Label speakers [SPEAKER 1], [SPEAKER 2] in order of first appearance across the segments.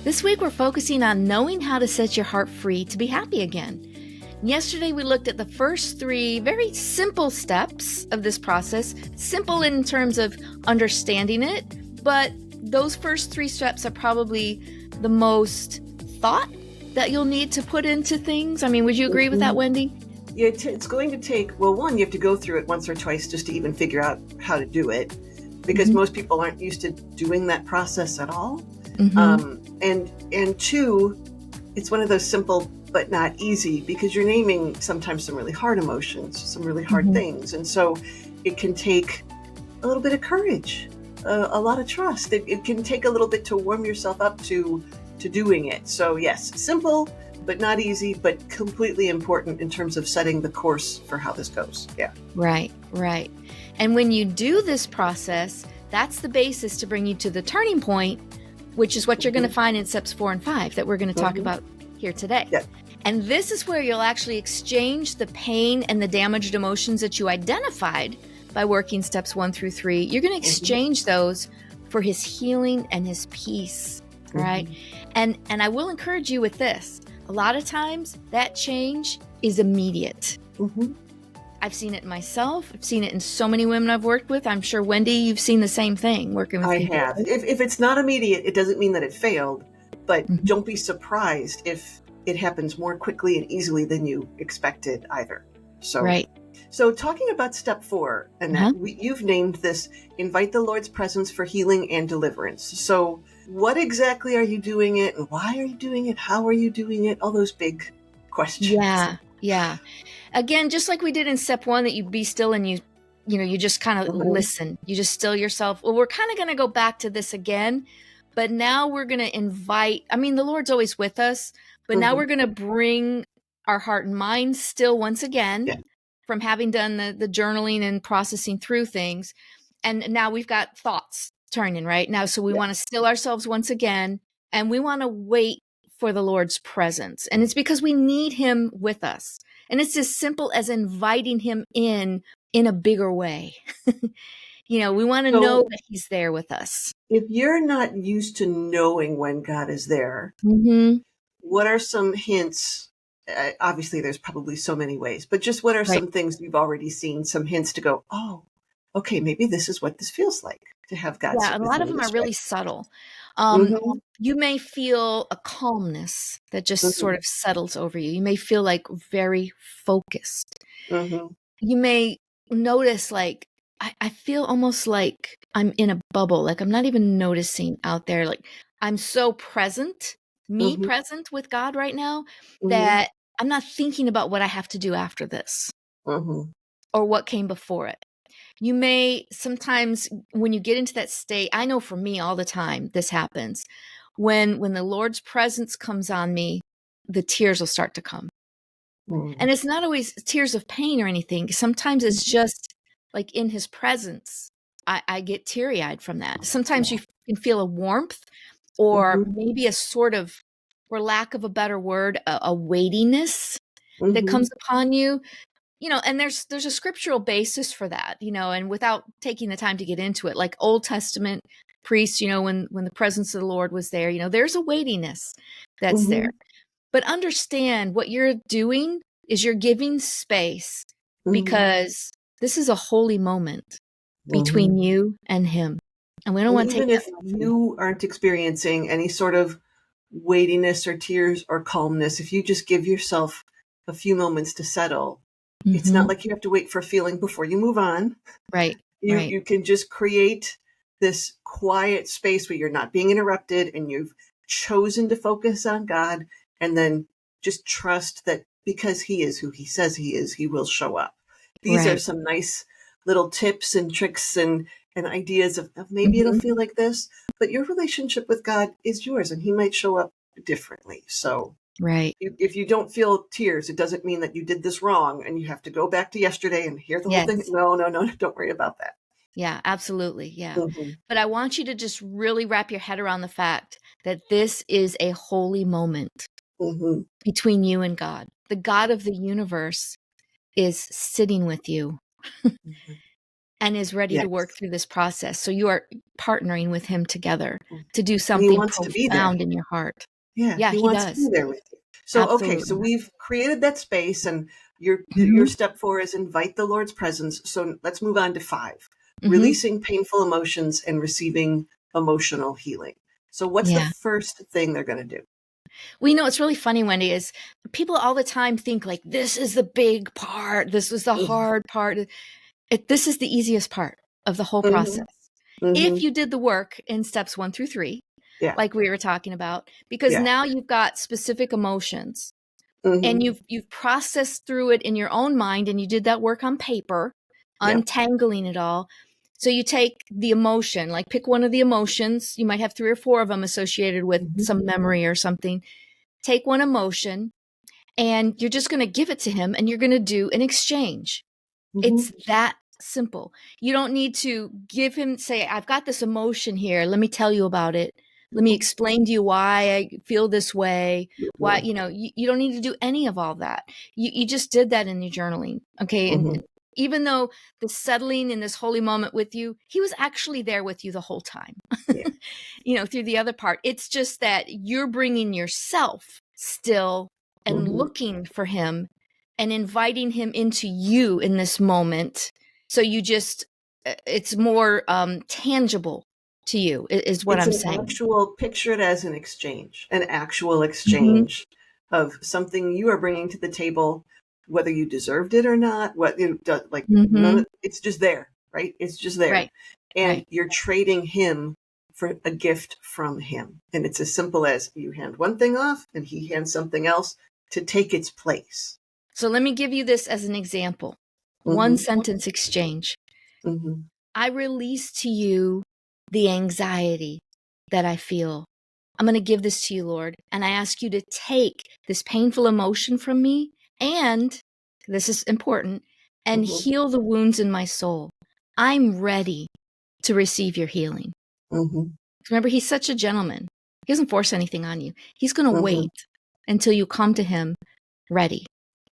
[SPEAKER 1] This week we're focusing on knowing how to set your heart free to be happy again. Yesterday we looked at the first 3 very simple steps of this process, simple in terms of understanding it, but those first 3 steps are probably the most thought that you'll need to put into things. I mean, would you agree with that, Wendy?
[SPEAKER 2] Yeah, it's going to take, well, one, you have to go through it once or twice just to even figure out how to do it, because most people aren't used to doing that process at all. And 2, it's one of those simple but not easy, because you're naming sometimes some really hard emotions, some really hard things. And so it can take a little bit of courage, a lot of trust. It can take a little bit to warm yourself up to doing it. So yes, simple, but not easy, but completely important in terms of setting the course for how this goes. Yeah.
[SPEAKER 1] Right. And when you do this process, that's the basis to bring you to the turning point, which is what you're going to find in steps 4 and 5 that we're going to talk about here today.
[SPEAKER 2] Yeah.
[SPEAKER 1] And this is where you'll actually exchange the pain and the damaged emotions that you identified by working steps 1 through 3. You're going to exchange those for his healing and his peace, right? And I will encourage you with this. A lot of times that change is immediate. I've seen it myself. I've seen it in so many women I've worked with. I'm sure, Wendy, you've seen the same thing working with people.
[SPEAKER 2] I have. If it's not immediate, it doesn't mean that it failed, but don't be surprised if it happens more quickly and easily than you expected either. So,
[SPEAKER 1] Right.
[SPEAKER 2] So talking about step 4, Annette, you've named this invite the Lord's presence for healing and deliverance. So what exactly are you doing it, and why are you doing it? How are you doing it? All those big questions.
[SPEAKER 1] Yeah. Again, just like we did in step 1, that you be still and you just kind of listen. You just still yourself. Well, we're kind of going to go back to this again, but now we're going to invite, the Lord's always with us, but now we're going to bring our heart and mind still once again from having done the journaling and processing through things. And now we've got thoughts turning right now. So we want to still ourselves once again, and we want to wait for the Lord's presence. And it's because we need him with us. And it's as simple as inviting him in a bigger way. We want to know that he's there with us.
[SPEAKER 2] If you're not used to knowing when God is there, what are some hints? Obviously, there's probably so many ways, but just what are some things you've already seen, some hints to go, oh, okay, maybe this is what this feels like to have God sit
[SPEAKER 1] a
[SPEAKER 2] with
[SPEAKER 1] lot
[SPEAKER 2] me
[SPEAKER 1] of them are really subtle. You may feel a calmness that just sort of settles over you. You may feel like very focused. You may notice like, I feel almost like I'm in a bubble. Like I'm not even noticing out there. Like I'm so present, present with God right now, that I'm not thinking about what I have to do after this or what came before it. You may sometimes, when you get into that state, I know for me all the time, this happens. When the Lord's presence comes on me, the tears will start to come. And it's not always tears of pain or anything. Sometimes it's just like in his presence, I get teary-eyed from that. Sometimes you can feel a warmth or maybe a sort of, for lack of a better word, a weightiness that comes upon you. And there's a scriptural basis for that, and without taking the time to get into it, like Old Testament priests, when the presence of the Lord was there, there's a weightiness that's there. But understand what you're doing is you're giving space, because this is a holy moment between you and him. And we don't want to take
[SPEAKER 2] that. Even if you aren't experiencing any sort of weightiness or tears or calmness, if you just give yourself a few moments to settle, it's not like you have to wait for a feeling before you move on.
[SPEAKER 1] Right.
[SPEAKER 2] You can just create this quiet space where you're not being interrupted, and you've chosen to focus on God, and then just trust that because he is who he says he is, he will show up. These are some nice little tips and tricks and ideas of maybe it'll feel like this, but your relationship with God is yours, and he might show up differently. So if you don't feel tears, it doesn't mean that you did this wrong and you have to go back to yesterday and hear the whole thing. No, don't worry about that.
[SPEAKER 1] Yeah, absolutely. Yeah. But I want you to just really wrap your head around the fact that this is a holy moment between you and God. The God of the universe is sitting with you. and is ready to work
[SPEAKER 2] Yes.
[SPEAKER 1] through this process. So you are partnering with him together to do
[SPEAKER 2] And he
[SPEAKER 1] something
[SPEAKER 2] wants to be there.
[SPEAKER 1] profound in your heart.
[SPEAKER 2] Yeah,
[SPEAKER 1] Yeah,
[SPEAKER 2] he
[SPEAKER 1] he
[SPEAKER 2] wants to be
[SPEAKER 1] does.
[SPEAKER 2] there with you. So, okay, so
[SPEAKER 1] Absolutely.
[SPEAKER 2] we've created that space, and your
[SPEAKER 1] Mhm.
[SPEAKER 2] step 4 is invite the Lord's presence. So let's move on to 5,
[SPEAKER 1] Mhm.
[SPEAKER 2] releasing painful emotions and receiving emotional healing. So what's the
[SPEAKER 1] Yeah.
[SPEAKER 2] first thing they're going to do?
[SPEAKER 1] Well, what's really funny, Wendy, is people all the time think like, this is the big part. This is the
[SPEAKER 2] Mhm,
[SPEAKER 1] hard part. This is the easiest part of the whole process.
[SPEAKER 2] mhm,
[SPEAKER 1] If
[SPEAKER 2] mhm.
[SPEAKER 1] you did the work in steps 1 through 3,
[SPEAKER 2] Yeah,
[SPEAKER 1] like we were talking about, because
[SPEAKER 2] yeah.
[SPEAKER 1] now you've got specific emotions and
[SPEAKER 2] Mhm,
[SPEAKER 1] you've processed through it in your own mind, and you did that work on paper,
[SPEAKER 2] yep.
[SPEAKER 1] untangling it all. So you take the emotion, like pick one of the emotions. You might have 3 or 4 of them associated with
[SPEAKER 2] Mhm,
[SPEAKER 1] some memory or something. Take one emotion, and you're just going to give it to him, and you're going to do an exchange.
[SPEAKER 2] mhm,
[SPEAKER 1] It's that simple. You don't need to give him, say, I've got this emotion here. Let me tell you about it. Let me
[SPEAKER 2] mhm,
[SPEAKER 1] explain to you why I feel this way. Why,
[SPEAKER 2] mhm,
[SPEAKER 1] you don't need to do any of all that. You just did that in your journaling. Okay. And
[SPEAKER 2] mhm.
[SPEAKER 1] even though the settling in this holy moment with you, he was actually there with you the whole time,
[SPEAKER 2] Yeah.
[SPEAKER 1] through the other part. It's just that you're bringing yourself still and
[SPEAKER 2] Mhm.
[SPEAKER 1] looking for him and inviting him into you in this moment. So it's more tangible to you, is what
[SPEAKER 2] It's
[SPEAKER 1] I'm
[SPEAKER 2] an
[SPEAKER 1] saying.
[SPEAKER 2] actual picture it as an actual
[SPEAKER 1] Hmm.
[SPEAKER 2] exchange of something you are bringing to the table, whether you deserved it or not. What you do, like none
[SPEAKER 1] Hmm.
[SPEAKER 2] of it's just there, right? It's just there,
[SPEAKER 1] Right.
[SPEAKER 2] and
[SPEAKER 1] Right.
[SPEAKER 2] you're trading him for a gift from him, and it's as simple as you hand one thing off, and he hands something else to take its place.
[SPEAKER 1] So let me give you this as an example. One
[SPEAKER 2] Mm-hmm.
[SPEAKER 1] sentence exchange.
[SPEAKER 2] Mm-hmm.
[SPEAKER 1] I release to you the anxiety that I feel. I'm going to give this to you, Lord. And I ask you to take this painful emotion from me, and this is important, and
[SPEAKER 2] Mm-hmm.
[SPEAKER 1] heal the wounds in my soul. I'm ready to receive your healing.
[SPEAKER 2] Mm-hmm.
[SPEAKER 1] Remember, he's such a gentleman. He doesn't force anything on you. He's going to
[SPEAKER 2] Mm-hmm.
[SPEAKER 1] wait until you come to him ready.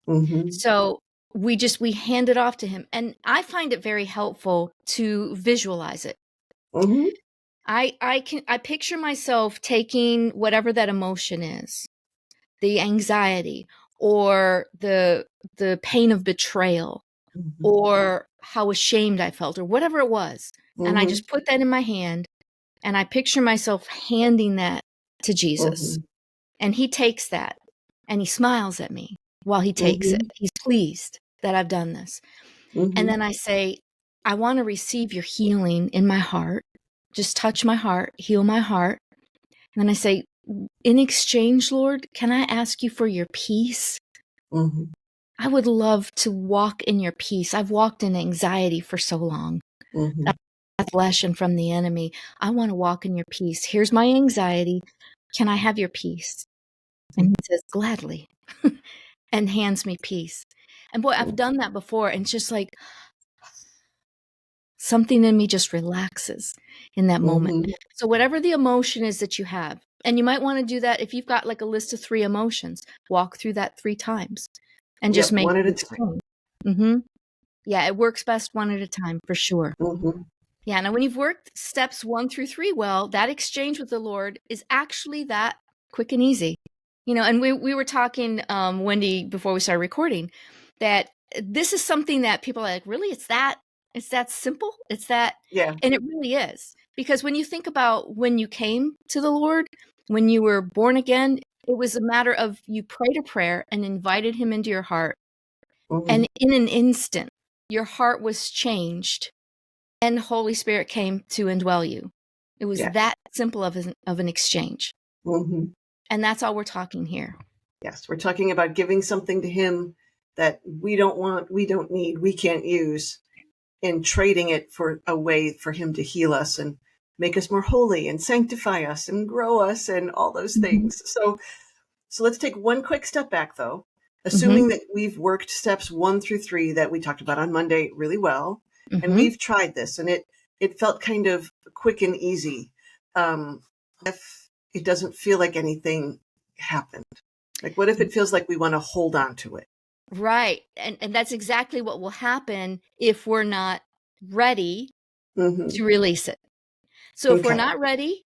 [SPEAKER 2] Mm-hmm.
[SPEAKER 1] So we hand it off to him. And I find it very helpful to visualize it.
[SPEAKER 2] Mm-hmm.
[SPEAKER 1] I picture myself taking whatever that emotion is, the anxiety or the pain of betrayal or how ashamed I felt or whatever it was. And I
[SPEAKER 2] Mm-hmm.
[SPEAKER 1] just put that in my hand, and I picture myself handing that to Jesus.
[SPEAKER 2] Mm-hmm.
[SPEAKER 1] And he takes that and he smiles at me while he takes it.
[SPEAKER 2] Mm-hmm.
[SPEAKER 1] He's pleased that I've done this. And
[SPEAKER 2] Mm-hmm.
[SPEAKER 1] then I say, I want to receive your healing in my heart. Just touch my heart, heal my heart. And then I say, in exchange, Lord, can I ask you for your peace?
[SPEAKER 2] Mm-hmm.
[SPEAKER 1] I would love to walk in your peace. I've walked in anxiety for so long.
[SPEAKER 2] Mm-hmm.
[SPEAKER 1] That's flesh and from the enemy. I want to walk in your peace. Here's my anxiety. Can I have your peace? And he says, gladly, and hands me peace. And boy, I've done that before. And it's just like something in me just relaxes in that moment.
[SPEAKER 2] Mm-hmm.
[SPEAKER 1] So, whatever the emotion is that you have, and you might want to do that if you've got like a list of 3 emotions, walk through that 3 times and just
[SPEAKER 2] Yep,
[SPEAKER 1] make
[SPEAKER 2] one at
[SPEAKER 1] the
[SPEAKER 2] a time.
[SPEAKER 1] exchange. Hmm. Yeah, it works best one at a time for sure.
[SPEAKER 2] Mm-hmm.
[SPEAKER 1] Yeah. Now, when you've worked steps 1 through 3 well, that exchange with the Lord is actually that quick and easy. And we were talking, Wendy, before we started recording, that this is something that people are like, really? It's that simple? It's that,
[SPEAKER 2] Yeah.
[SPEAKER 1] and it really is. Because when you think about when you came to the Lord, when you were born again, it was a matter of you prayed a prayer and invited him into your heart.
[SPEAKER 2] Mm-hmm.
[SPEAKER 1] And in an instant, your heart was changed and Holy Spirit came to indwell you. It was
[SPEAKER 2] Yes.
[SPEAKER 1] that simple of an exchange.
[SPEAKER 2] Mm-hmm.
[SPEAKER 1] And that's all we're talking here.
[SPEAKER 2] Yes. We're talking about giving something to him that we don't want, we don't need, we can't use, and trading it for a way for him to heal us and make us more holy and sanctify us and grow us and all those
[SPEAKER 1] Mhm.
[SPEAKER 2] things. So let's take one quick step back though,
[SPEAKER 1] Mhm.
[SPEAKER 2] assuming that we've worked steps 1 through 3 that we talked about on Monday really well, and
[SPEAKER 1] Mhm.
[SPEAKER 2] we've tried this and it felt kind of quick and easy. If it doesn't feel like anything happened, like what if it feels like we want to hold on to it?
[SPEAKER 1] Right. And that's exactly what will happen if we're not ready
[SPEAKER 2] Mm-hmm.
[SPEAKER 1] to release it. So if we're
[SPEAKER 2] Okay.
[SPEAKER 1] not ready,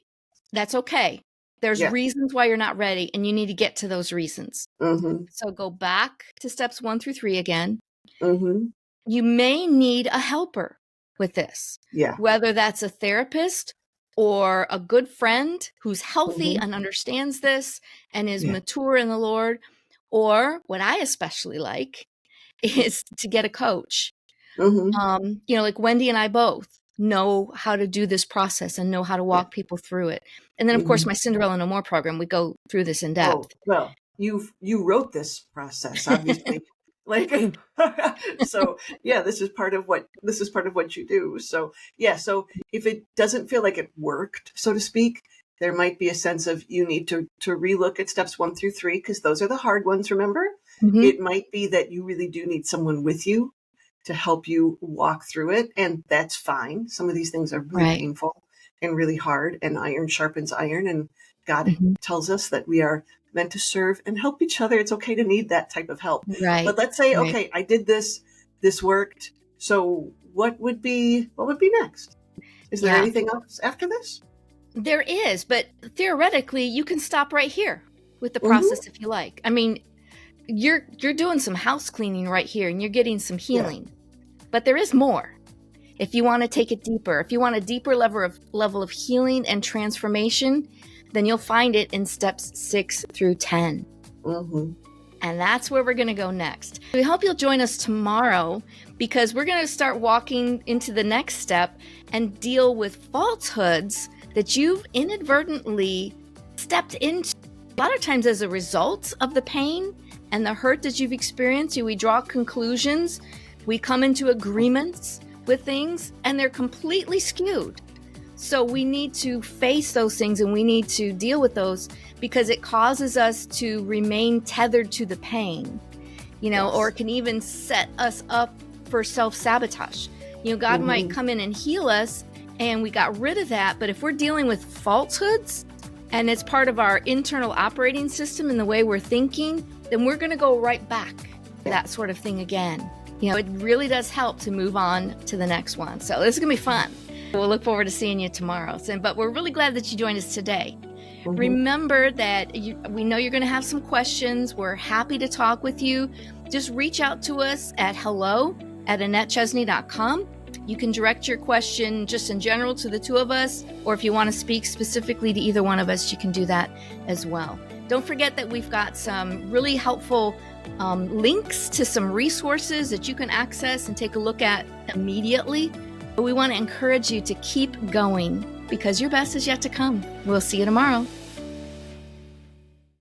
[SPEAKER 1] that's okay. There's
[SPEAKER 2] Yeah.
[SPEAKER 1] reasons why you're not ready, and you need to get to those reasons.
[SPEAKER 2] Mm-hmm.
[SPEAKER 1] So go back to steps 1 through 3 again.
[SPEAKER 2] Mm-hmm.
[SPEAKER 1] You may need a helper with this,
[SPEAKER 2] Yeah.
[SPEAKER 1] whether that's a therapist or a good friend who's healthy
[SPEAKER 2] Mm-hmm.
[SPEAKER 1] and understands this and is
[SPEAKER 2] Yeah.
[SPEAKER 1] mature in the Lord, or what I especially like is to get a coach.
[SPEAKER 2] Mm-hmm.
[SPEAKER 1] Like Wendy and I both know how to do this process and know how to
[SPEAKER 2] Yeah.
[SPEAKER 1] walk people through it. And then, of course,
[SPEAKER 2] Mm-hmm.
[SPEAKER 1] my Cinderella No More program, we go through this in
[SPEAKER 2] Oh,
[SPEAKER 1] depth.
[SPEAKER 2] well, you wrote this process, obviously. Like, so yeah, this is part of what you do. So yeah, so if it doesn't feel like it worked, so to speak, there might be a sense of you need to relook at steps 1 through 3, because those are the hard ones, remember?
[SPEAKER 1] Mm-hmm.
[SPEAKER 2] It might be that you really do need someone with you to help you walk through it, and that's fine. Some of these things are really
[SPEAKER 1] Right.
[SPEAKER 2] painful and really hard, and iron sharpens iron, and God
[SPEAKER 1] Mm-hmm.
[SPEAKER 2] tells us that we are meant to serve and help each other. It's okay to need that type of help.
[SPEAKER 1] Right.
[SPEAKER 2] But let's say,
[SPEAKER 1] Right.
[SPEAKER 2] okay, I did this, this worked. So what would be next? Is there
[SPEAKER 1] Yeah.
[SPEAKER 2] anything else after this?
[SPEAKER 1] There is, but theoretically, you can stop right here with the
[SPEAKER 2] Mm-hmm.
[SPEAKER 1] process if you like. I mean, you're doing some house cleaning right here and you're getting some
[SPEAKER 2] Yeah.
[SPEAKER 1] healing. But there is more. If you want to take it deeper, if you want a deeper level of healing and transformation, then you'll find it in steps 6 through 10.
[SPEAKER 2] Mm-hmm.
[SPEAKER 1] And that's where we're going to go next. We hope you'll join us tomorrow, because we're going to start walking into the next step and deal with falsehoods that you've inadvertently stepped into. A lot of times as a result of the pain and the hurt that you've experienced, we draw conclusions, we come into agreements with things, and they're completely skewed. So we need to face those things and we need to deal with those, because it causes us to remain tethered to the pain,
[SPEAKER 2] Yes.
[SPEAKER 1] or it can even set us up for self-sabotage. God might come in and heal us and we got rid of that, but if we're dealing with falsehoods and it's part of our internal operating system and the way we're thinking, then we're going to go right back to that sort of thing again. It really does help to move on to the next one. So this is going to be fun. We'll look forward to seeing you tomorrow. But we're really glad that you joined us today.
[SPEAKER 2] Mm-hmm.
[SPEAKER 1] Remember that we know you're going to have some questions. We're happy to talk with you. Just reach out to us at hello@AnnetteChesney.com. You can direct your question just in general to the two of us, or if you want to speak specifically to either one of us, you can do that as well. Don't forget that we've got some really helpful links to some resources that you can access and take a look at immediately. But we want to encourage you to keep going, because your best is yet to come. We'll see you tomorrow.